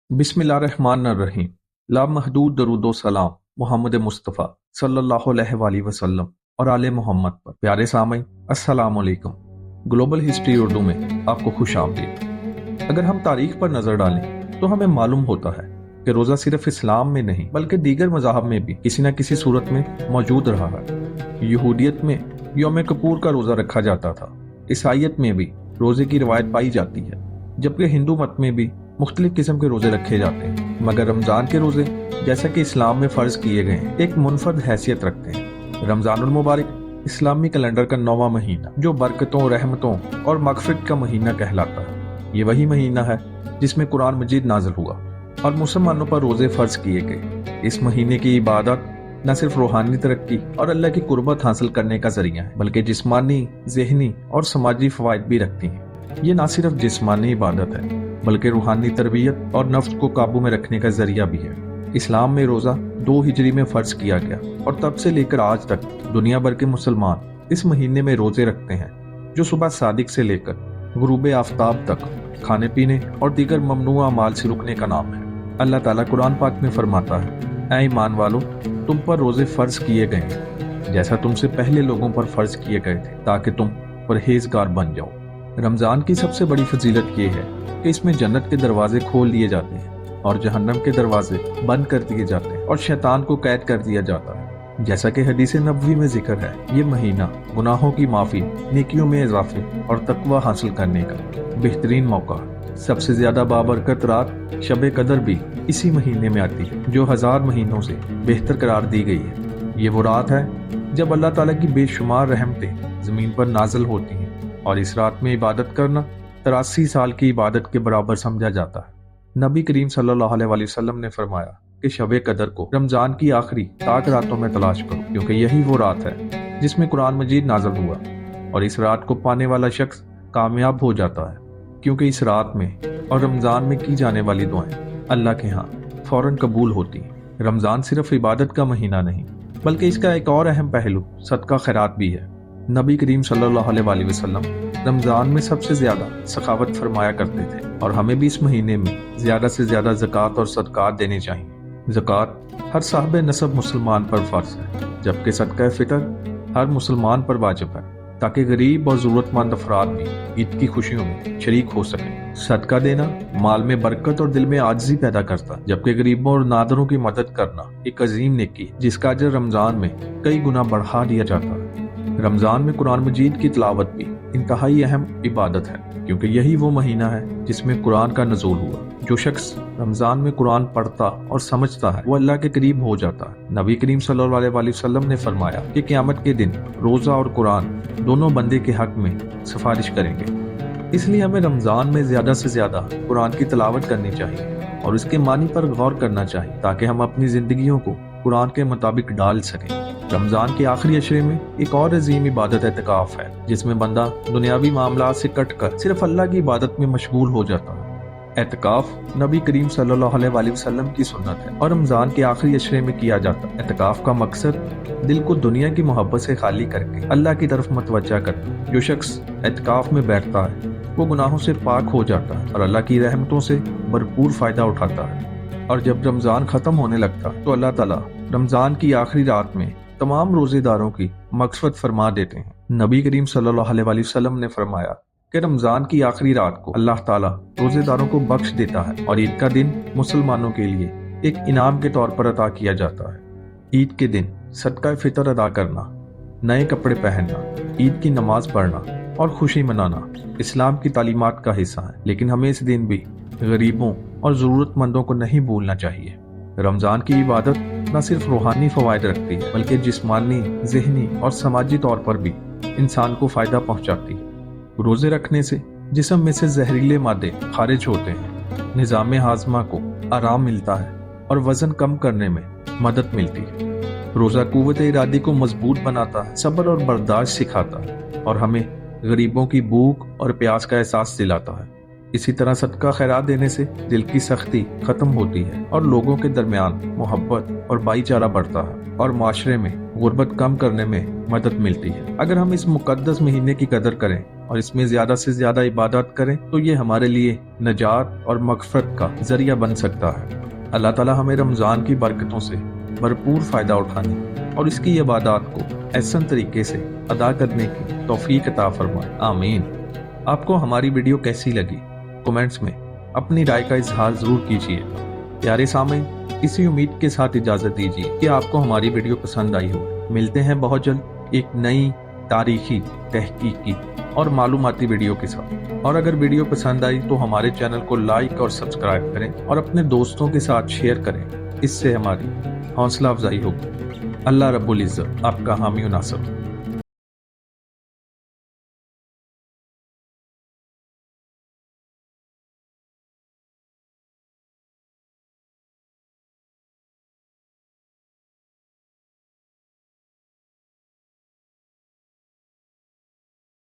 बिस्मिल्लाहिर्रहमानिर्रहीम। लामहदूद दरूदो सलाम मोहम्मद मुस्तफ़ा सल्लल्लाहु अलैहि वसल्लम और आले मोहम्मद पर। प्यारे सामईन, अस्सलाम वालेकुम। ग्लोबल हिस्ट्री उर्दू में आपको खुश आमदीद। अगर हम तारीख पर नजर डालें तो हमें मालूम होता है कि रोज़ा सिर्फ इस्लाम में नहीं बल्कि दीगर मज़ाहब में भी किसी न किसी सूरत में मौजूद रहा है। यहूदियत में यौम कपूर का रोज़ा रखा जाता था। ईसाईयत में भी रोज़े की रवायत पाई जाती है, जबकि हिंदू मत में भी मुख्तलिफ किस्म के रोजे रखे जाते हैं। मगर रमजान के रोजे, जैसा कि इस्लाम में फर्ज किए गए हैं, एक मुनफरद हैसियत रखते हैं। रमजानुल मुबारक इस्लामी कैलेंडर का 9वां महीना, जो बरकतों, रहमतों और मगफिरत का महीना कहलाता है। ये वही महीना है जिसमें कुरान मजीद नाजिल हुआ और मुसलमानों पर रोजे फर्ज किए गए। इस महीने की इबादत न सिर्फ रूहानी तरक्की और अल्लाह की कुर्बत हासिल करने का जरिया है, बल्कि जिस्मानी, ज़हनी और समाजी फवाइद भी रखती है। ये न सिर्फ जिस्मानी इबादत है बल्कि रूहानी तरबियत और नफ्स को काबू में रखने का जरिया भी है। इस्लाम में रोज़ा 2 हिजरी में फर्ज किया गया और तब से लेकर आज तक दुनिया भर के मुसलमान इस महीने में रोजे रखते हैं, जो सुबह सादिक से लेकर गुरूब आफ्ताब तक खाने पीने और दीगर ममनुआ अमाल से रुकने का नाम है। अल्लाह ताला कुरान पाक में फरमाता है, ऐ ईमान वालो, तुम पर रोजे फर्ज किए गए हैं जैसा तुमसे पहले लोगों पर फर्ज किए गए थे, ताकि तुम परहेजगार बन जाओ। रमजान की सबसे बड़ी फजीलत ये है कि इसमें जन्नत के दरवाजे खोल दिए जाते हैं और जहन्नम के दरवाजे बंद कर दिए जाते हैं और शैतान को कैद कर दिया जाता है। जैसा कि हदीस नबवी में जिक्र है, ये महीना गुनाहों की माफी, नेकियों में इजाफे और तकवा हासिल करने का बेहतरीन मौका है। सबसे ज्यादा बाबरकत रात शब कदर भी इसी महीने में आती है, जो 1000 महीनों से बेहतर करार दी गई है। ये वो रात है जब अल्लाह ताला की बेशुमार रहमतें जमीन पर नाजिल होती हैं और इस रात में इबादत करना 83 साल की इबादत के बराबर समझा जाता है। नबी करीम सल्लल्लाहु अलैहि वसल्लम ने फरमाया कि शब कदर को रमजान की आखिरी ताक रातों में तलाश करो, क्योंकि यही वो रात है जिसमें कुरान मजीद नाज़िल हुआ और इस रात को पाने वाला शख्स कामयाब हो जाता है, क्योंकि इस रात में और रमजान में की जाने वाली दुआएं अल्लाह के यहाँ फौरन कबूल होती हैं। रमजान सिर्फ इबादत का महीना नहीं बल्कि इसका एक और अहम पहलू सदका खैरात भी है। नबी करीम सल्लल्लाहु अलैहि वसल्लम रमजान में सबसे ज्यादा सखावत फरमाया करते थे और हमें भी इस महीने में ज्यादा से ज्यादा ज़कात और सदकात देने चाहिए। ज़कात हर साहब नसब मुसलमान पर फर्ज है, जबकि सदका फितर हर मुसलमान पर वाजिब है, ताकि गरीब और जरूरतमंद अफराद भी ईद की खुशियों में शरीक हो सकें। सदका देना माल में बरकत और दिल में आजिज़ी पैदा करता है, जबकि गरीबों और नादरों की मदद करना एक अजीम नेकी, जिसका अजर रमजान में कई गुना बढ़ा दिया जाता है। रमजान में कुरान मजीद की तिलावत भी इंतहाई अहम इबादत है, क्योंकि यही वो महीना है जिसमें कुरान का नज़ूल हुआ। जो शख्स रमजान में कुरान पढ़ता और समझता है, वो अल्लाह के करीब हो जाता है। नबी करीम सल्लल्लाहु अलैहि वसल्लम ने फरमाया कि क़यामत के दिन रोज़ा और कुरान दोनों बंदे के हक में सिफारिश करेंगे। इसलिए हमें रमजान में ज्यादा से ज्यादा कुरान की तिलावत करनी चाहिए और इसके मानी पर गौर करना चाहिए, ताकि हम अपनी जिंदगियों को कुरान के मुताबिक डाल सकें। रमजान के आखिरी अशरे में एक और अजीम इबादत एतकाफ है, जिसमें बंदा दुनियावी मामलात से कटकर सिर्फ अल्लाह की इबादत में मशगूल हो जाता है। एतकाफ नबी करीम सल्लल्लाहु अलैहि वसल्लम की सुन्नत है और रमजान के आखिरी अशरे में किया जाता है। एतकाफ का मकसद दिल को दुनिया की मोहब्बत से खाली करके अल्लाह की तरफ मतवज्जा करना। जो शख्स एतकाफ में बैठता है वो गुनाहों से पाक हो जाता है और अल्लाह की रहमतों से भरपूर फायदा उठाता है। और जब रमजान खत्म होने लगता तो अल्लाह ताला रमजान की आखिरी रात में तमाम रोजेदारों की मगफिरत फरमा देते हैं। नबी करीम सल्लल्लाहु अलैहि वसल्लम ने फरमाया कि रमजान की आखिरी रात को अल्लाह ताला रोजेदारों को बख्श देता है और ईद का दिन मुसलमानों के लिए एक इनाम के तौर पर अता किया जाता है। ईद के दिन सदका फितर अदा करना, नए कपड़े पहनना, ईद की नमाज पढ़ना और खुशी मनाना इस्लाम की तालीमात का हिस्सा है, लेकिन हमें इस दिन भी गरीबों और जरूरतमंदों को नहीं भूलना चाहिए। रमजान की इबादत न सिर्फ रूहानी फवायद रखती है बल्कि जिस्मानी, ज़हनी और समाजी तौर पर भी इंसान को फायदा पहुंचाती है। रोजे रखने से जिस्म में से जहरीले मादे खारिज होते हैं, निज़ाम हाजमा को आराम मिलता है और वजन कम करने में मदद मिलती है। रोजा कुव्वत इरादी को मजबूत बनाता है, सब्र और बर्दाश्त सिखाता है और हमें गरीबों की भूख और प्यास का एहसास दिलाता है। اسی طرح صدقہ خیرات دینے سے دل کی سختی ختم ہوتی ہے اور لوگوں کے درمیان محبت اور بھائی چارہ بڑھتا ہے اور معاشرے میں غربت کم کرنے میں مدد ملتی ہے۔ اگر ہم اس مقدس مہینے کی قدر کریں اور اس میں زیادہ سے زیادہ عبادات کریں تو یہ ہمارے لیے نجات اور مغفرت کا ذریعہ بن سکتا ہے۔ اللہ تعالی ہمیں رمضان کی برکتوں سے بھرپور فائدہ اٹھانے اور اس کی عبادات کو احسن طریقے سے ادا کرنے کی توفیق عطا فرمائے، آمین۔ آپ کو ہماری ویڈیو کیسی لگی؟ کومنٹس میں اپنی رائے کا اظہار ضرور کیجیے۔ پیارے سامعین، اسی امید کے ساتھ اجازت دیجیے کہ آپ کو ہماری ویڈیو پسند آئی ہو۔ ملتے ہیں بہت جلد ایک نئی تاریخی، تحقیقی اور معلوماتی ویڈیو کے ساتھ۔ اور اگر ویڈیو پسند آئی تو ہمارے چینل کو لائک اور سبسکرائب کریں اور اپنے دوستوں کے ساتھ شیئر کریں، اس سے ہماری حوصلہ افزائی ہوگی۔ اللہ رب العزت آپ کا حامی و ناصر۔